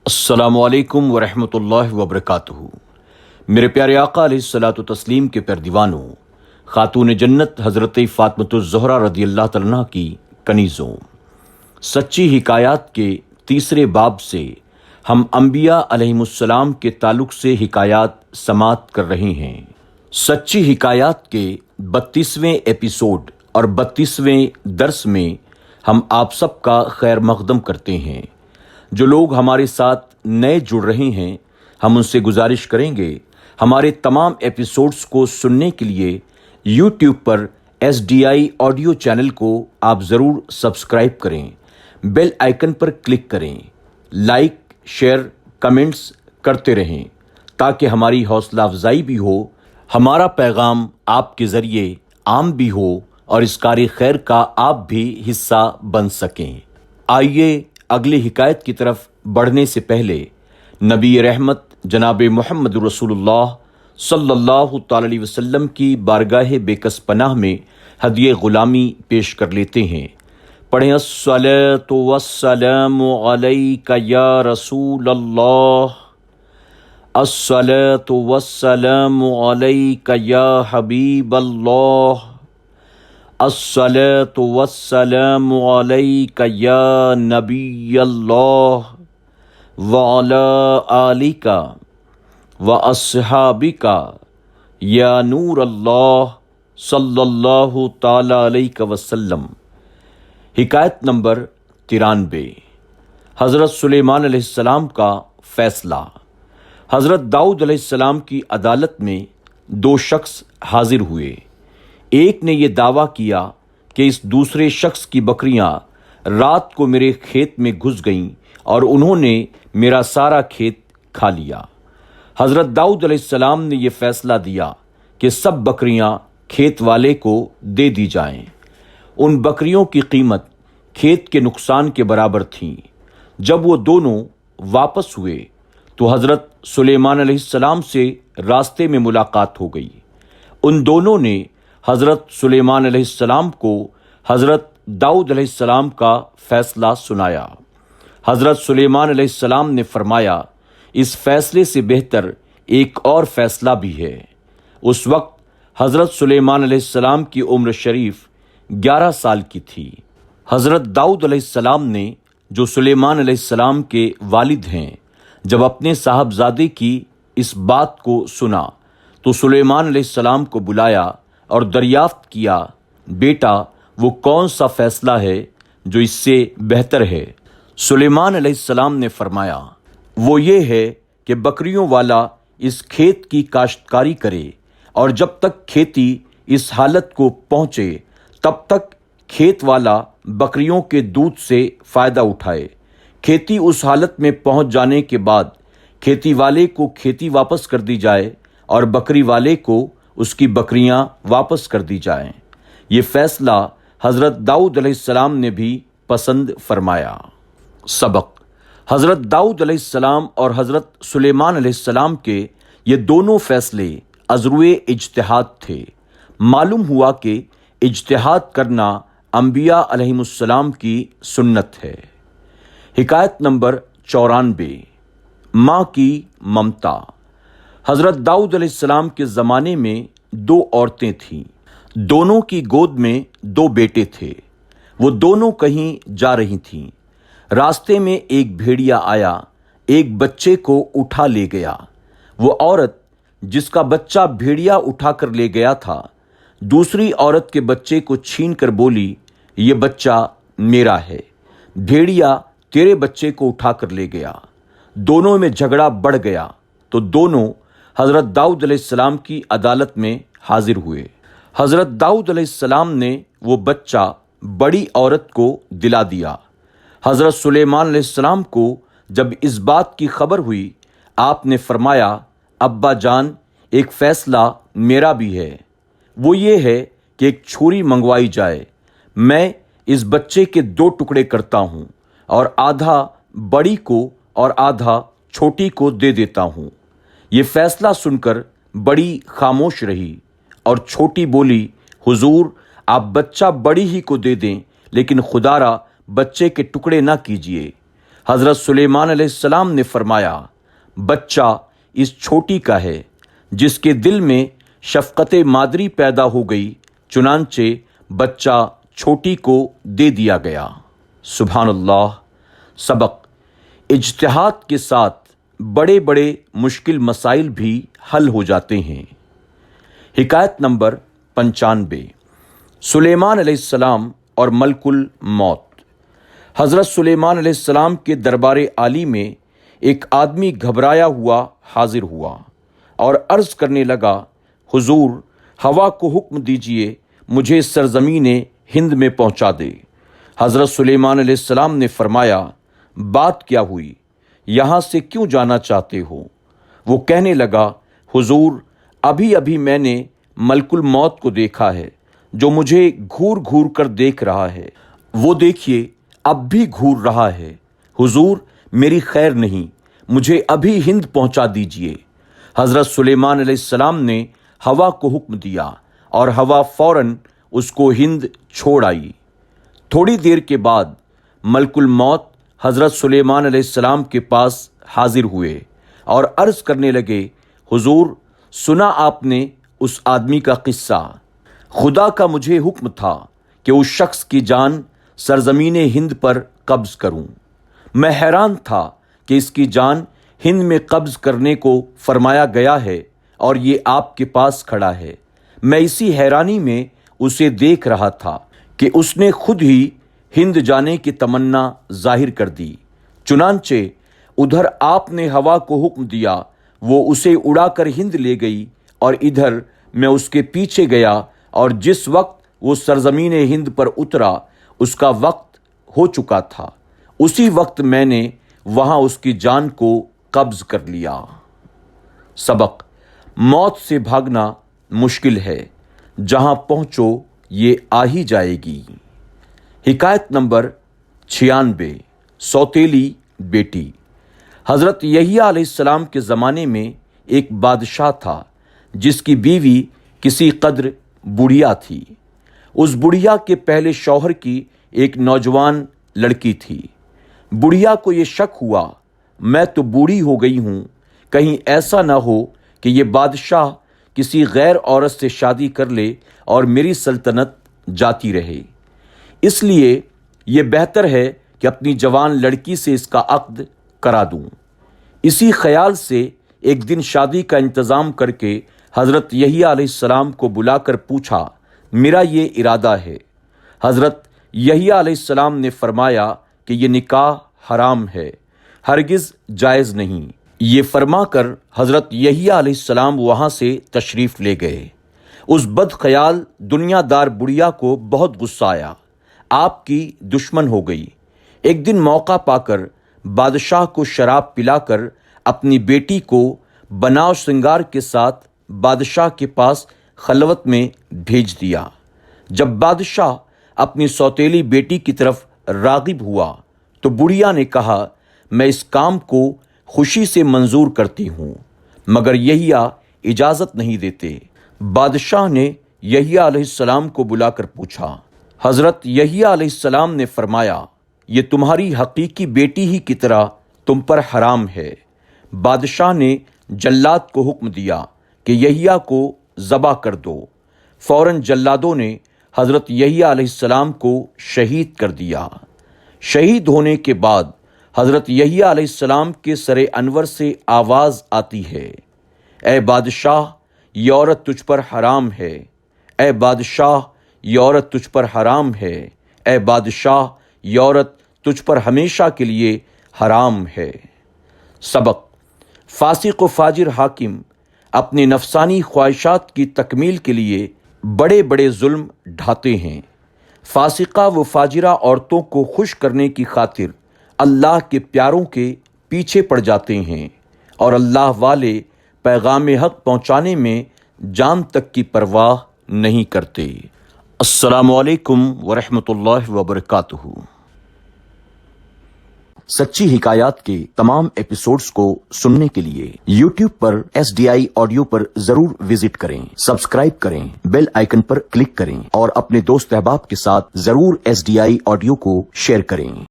السلام علیکم ورحمۃ اللہ وبرکاتہ۔ میرے پیارے آقا علیہ الصلاۃ والتسلیم کے پیردیوانوں، خاتون جنت حضرت فاطمۃ الزہرا رضی اللہ تعالیٰ عنہا کی کنیزوں، سچی حکایات کے تیسرے باب سے ہم انبیاء علیہم السلام کے تعلق سے حکایات سماعت کر رہے ہیں۔ سچی حکایات کے 32ویں ایپیسوڈ اور 32ویں درس میں ہم آپ سب کا خیر مقدم کرتے ہیں۔ جو لوگ ہمارے ساتھ نئے جڑ رہے ہیں، ہم ان سے گزارش کریں گے ہمارے تمام ایپیسوڈز کو سننے کے لیے یوٹیوب پر SDI آڈیو چینل کو آپ ضرور سبسکرائب کریں، بیل آئیکن پر کلک کریں، لائک، شیئر، کمنٹس کرتے رہیں تاکہ ہماری حوصلہ افزائی بھی ہو، ہمارا پیغام آپ کے ذریعے عام بھی ہو اور اس کار خیر کا آپ بھی حصہ بن سکیں۔ آئیے اگلی حکایت کی طرف بڑھنے سے پہلے نبی رحمت جناب محمد رسول اللہ صلی اللہ تعالی علیہ وسلم کی بارگاہ بے کس پناہ میں ہدیہ غلامی پیش کر لیتے ہیں۔ پڑھیں الصلاۃ والسلام علیک یا رسول اللہ، الصلاۃ والسلام علیک یا حبیب اللہ، الصلاۃ والسلام علیک یا نبی اللہ وعلی آلک واصحابک یا نور اللہ صلی اللہ تعالی علیہ وسلم۔ حکایت نمبر 93۔ حضرت سلیمان علیہ السلام کا فیصلہ۔ حضرت داؤد علیہ السلام کی عدالت میں دو شخص حاضر ہوئے۔ ایک نے یہ دعویٰ کیا کہ اس دوسرے شخص کی بکریاں رات کو میرے کھیت میں گھس گئیں اور انہوں نے میرا سارا کھیت کھا لیا۔ حضرت داؤد علیہ السلام نے یہ فیصلہ دیا کہ سب بکریاں کھیت والے کو دے دی جائیں۔ ان بکریوں کی قیمت کھیت کے نقصان کے برابر تھیں۔ جب وہ دونوں واپس ہوئے تو حضرت سلیمان علیہ السلام سے راستے میں ملاقات ہو گئی۔ ان دونوں نے حضرت سلیمان علیہ السلام کو حضرت داؤد علیہ السلام کا فیصلہ سنایا۔ حضرت سلیمان علیہ السلام نے فرمایا، اس فیصلے سے بہتر ایک اور فیصلہ بھی ہے۔ اس وقت حضرت سلیمان علیہ السلام کی عمر شریف 11 سال کی تھی۔ حضرت داؤد علیہ السلام نے، جو سلیمان علیہ السلام کے والد ہیں، جب اپنے صاحبزادے کی اس بات کو سنا تو سلیمان علیہ السلام کو بلایا اور دریافت کیا، بیٹا وہ کون سا فیصلہ ہے جو اس سے بہتر ہے؟ سلیمان علیہ السلام نے فرمایا، وہ یہ ہے کہ بکریوں والا اس کھیت کی کاشتکاری کرے اور جب تک کھیتی اس حالت کو پہنچے تب تک کھیت والا بکریوں کے دودھ سے فائدہ اٹھائے۔ کھیتی اس حالت میں پہنچ جانے کے بعد کھیتی والے کو کھیتی واپس کر دی جائے اور بکری والے کو اس کی بکریاں واپس کر دی جائیں۔ یہ فیصلہ حضرت داؤد علیہ السلام نے بھی پسند فرمایا۔ سبق: حضرت داؤد علیہ السلام اور حضرت سلیمان علیہ السلام کے یہ دونوں فیصلے ازروئے اجتہاد تھے۔ معلوم ہوا کہ اجتہاد کرنا انبیاء علیہم السلام کی سنت ہے۔ حکایت نمبر 94۔ ماں کی ممتا۔ حضرت داؤد علیہ السلام کے زمانے میں دو عورتیں تھیں۔ دونوں کی گود میں دو بیٹے تھے۔ وہ دونوں کہیں جا رہی تھیں۔ راستے میں ایک بھیڑیا آیا، ایک بچے کو اٹھا لے گیا۔ وہ عورت جس کا بچہ بھیڑیا اٹھا کر لے گیا تھا، دوسری عورت کے بچے کو چھین کر بولی، یہ بچہ میرا ہے، بھیڑیا تیرے بچے کو اٹھا کر لے گیا۔ دونوں میں جھگڑا بڑھ گیا تو دونوں حضرت داؤد علیہ السلام کی عدالت میں حاضر ہوئے۔ حضرت داؤد علیہ السلام نے وہ بچہ بڑی عورت کو دلا دیا۔ حضرت سلیمان علیہ السلام کو جب اس بات کی خبر ہوئی، آپ نے فرمایا، ابا جان، ایک فیصلہ میرا بھی ہے۔ وہ یہ ہے کہ ایک چھری منگوائی جائے، میں اس بچے کے 2 ٹکڑے کرتا ہوں اور آدھا بڑی کو اور آدھا چھوٹی کو دے دیتا ہوں۔ یہ فیصلہ سن کر بڑی خاموش رہی اور چھوٹی بولی، حضور آپ بچہ بڑی ہی کو دے دیں لیکن خدا را بچے کے ٹکڑے نہ کیجیے۔ حضرت سلیمان علیہ السلام نے فرمایا، بچہ اس چھوٹی کا ہے جس کے دل میں شفقت مادری پیدا ہو گئی، چنانچہ بچہ چھوٹی کو دے دیا گیا۔ سبحان اللہ۔ سبق: اجتہاد کے ساتھ بڑے بڑے مشکل مسائل بھی حل ہو جاتے ہیں۔ حکایت نمبر 95۔ سلیمان علیہ السلام اور ملک الموت۔ حضرت سلیمان علیہ السلام کے دربار عالی میں ایک آدمی گھبرایا ہوا حاضر ہوا اور عرض کرنے لگا، حضور، ہوا کو حکم دیجئے مجھے سرزمین ہند میں پہنچا دے۔ حضرت سلیمان علیہ السلام نے فرمایا، بات کیا ہوئی؟ یہاں سے کیوں جانا چاہتے ہو؟ وہ کہنے لگا، حضور، ابھی میں نے ملک الموت کو دیکھا ہے جو مجھے گھور گھور کر دیکھ رہا ہے۔ وہ دیکھیے اب بھی گھور رہا ہے۔ حضور، میری خیر نہیں، مجھے ابھی ہند پہنچا دیجئے۔ حضرت سلیمان علیہ السلام نے ہوا کو حکم دیا اور ہوا فوراً اس کو ہند چھوڑ آئی۔ تھوڑی دیر کے بعد ملک الموت حضرت سلیمان علیہ السلام کے پاس حاضر ہوئے اور عرض کرنے لگے، حضور، سنا آپ نے اس آدمی کا قصہ؟ خدا کا مجھے حکم تھا کہ اس شخص کی جان سرزمین ہند پر قبض کروں۔ میں حیران تھا کہ اس کی جان ہند میں قبض کرنے کو فرمایا گیا ہے اور یہ آپ کے پاس کھڑا ہے۔ میں اسی حیرانی میں اسے دیکھ رہا تھا کہ اس نے خود ہی ہند جانے کی تمنا ظاہر کر دی۔ چنانچہ ادھر آپ نے ہوا کو حکم دیا، وہ اسے اڑا کر ہند لے گئی، اور ادھر میں اس کے پیچھے گیا، اور جس وقت وہ سرزمین ہند پر اترا اس کا وقت ہو چکا تھا۔ اسی وقت میں نے وہاں اس کی جان کو قبض کر لیا۔ سبق: موت سے بھاگنا مشکل ہے، جہاں پہنچو یہ آ ہی جائے گی۔ حکایت نمبر 96۔ سوتیلی بیٹی۔ حضرت یحییٰ علیہ السلام کے زمانے میں ایک بادشاہ تھا جس کی بیوی کسی قدر بڑھیا تھی۔ اس بڑھیا کے پہلے شوہر کی ایک نوجوان لڑکی تھی۔ بڑھیا کو یہ شک ہوا، میں تو بوڑھی ہو گئی ہوں، کہیں ایسا نہ ہو کہ یہ بادشاہ کسی غیر عورت سے شادی کر لے اور میری سلطنت جاتی رہے، اس لیے یہ بہتر ہے کہ اپنی جوان لڑکی سے اس کا عقد کرا دوں۔ اسی خیال سے ایک دن شادی کا انتظام کر کے حضرت یحییٰ علیہ السلام کو بلا کر پوچھا، میرا یہ ارادہ ہے۔ حضرت یحییٰ علیہ السلام نے فرمایا کہ یہ نکاح حرام ہے، ہرگز جائز نہیں۔ یہ فرما کر حضرت یحییٰ علیہ السلام وہاں سے تشریف لے گئے۔ اس بد خیال دنیا دار بڑھیا کو بہت غصہ آیا، آپ کی دشمن ہو گئی۔ ایک دن موقع پا کر بادشاہ کو شراب پلا کر اپنی بیٹی کو بناؤ سنگار کے ساتھ بادشاہ کے پاس خلوت میں بھیج دیا۔ جب بادشاہ اپنی سوتیلی بیٹی کی طرف راغب ہوا تو بڑھیا نے کہا، میں اس کام کو خوشی سے منظور کرتی ہوں، مگر یحییٰ اجازت نہیں دیتے۔ بادشاہ نے یحییٰ علیہ السلام کو بلا کر پوچھا۔ حضرت یحییٰ علیہ السلام نے فرمایا، یہ تمہاری حقیقی بیٹی ہی کی طرح تم پر حرام ہے۔ بادشاہ نے جلاد کو حکم دیا کہ یحییٰ کو ذبح کر دو۔ فوراً جلادوں نے حضرت یحییٰ علیہ السلام کو شہید کر دیا۔ شہید ہونے کے بعد حضرت یحییٰ علیہ السلام کے سر انور سے آواز آتی ہے، اے بادشاہ، یہ عورت تجھ پر حرام ہے، اے بادشاہ، یہ عورت تجھ پر حرام ہے، اے بادشاہ، یہ عورت تجھ پر ہمیشہ کے لیے حرام ہے۔ سبق: فاسق و فاجر حاکم اپنی نفسانی خواہشات کی تکمیل کے لیے بڑے بڑے ظلم ڈھاتے ہیں۔ فاسقہ و فاجرہ عورتوں کو خوش کرنے کی خاطر اللہ کے پیاروں کے پیچھے پڑ جاتے ہیں، اور اللہ والے پیغام حق پہنچانے میں جان تک کی پرواہ نہیں کرتے۔ السلام علیکم ورحمۃ اللہ وبرکاتہ۔ سچی حکایات کے تمام ایپیسوڈز کو سننے کے لیے یوٹیوب پر SDI آڈیو پر ضرور وزٹ کریں، سبسکرائب کریں، بیل آئیکن پر کلک کریں اور اپنے دوست احباب کے ساتھ ضرور SDI آڈیو کو شیئر کریں۔